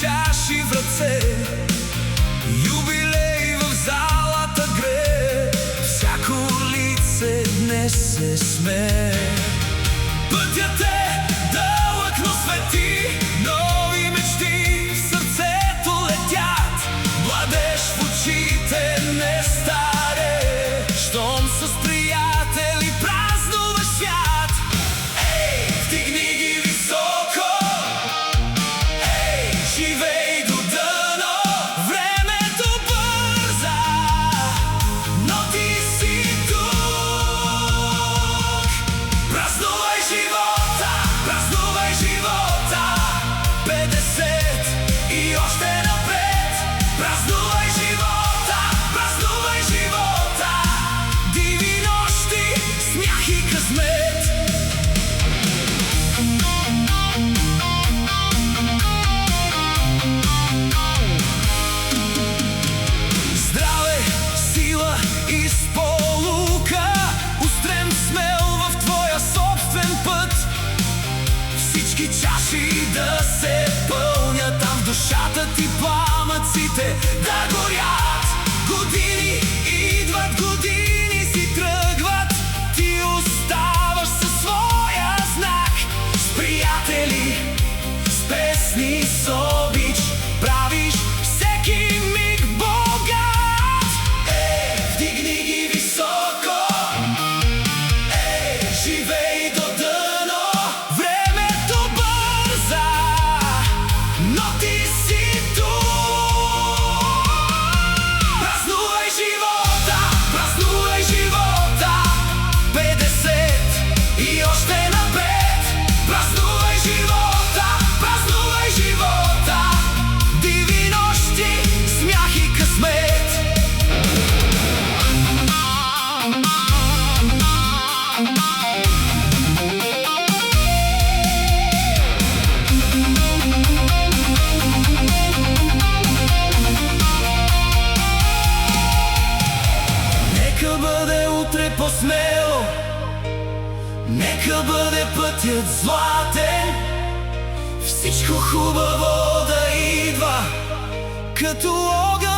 Чаши в ръце, юбилей в залата гре, всяко лице днес се смее. Пътят е дълъг, но свети, нови мечти в сърцето летят. Младеж в очите не старе, щом с приятели празнуваш свят. Ей, вдигни ги високо, живей до дъно, времето бърза, но ти си тук. Празнувай живота, 50 и още напред. Празнувай живота, диви нощи, смях и късмет. И сполука, устрем смел в твоя собствен път. Всички чаши да се пълнят, там в душата ти пламъците да горят. Години идват, години си тръгват, ти оставаш със своя знак. С приятели, с песни, с обич, правиш всеки миг богат. Вдигни ги високо, живей до дъно, времето бърза, но ти си тук. Празнувай живота, 50 и още напред. Празнувай живота, диви нощи, смях и късмет. Нека бъде утре по-смело, нека бъде пътят златен. Всичко хубаво да идва като огън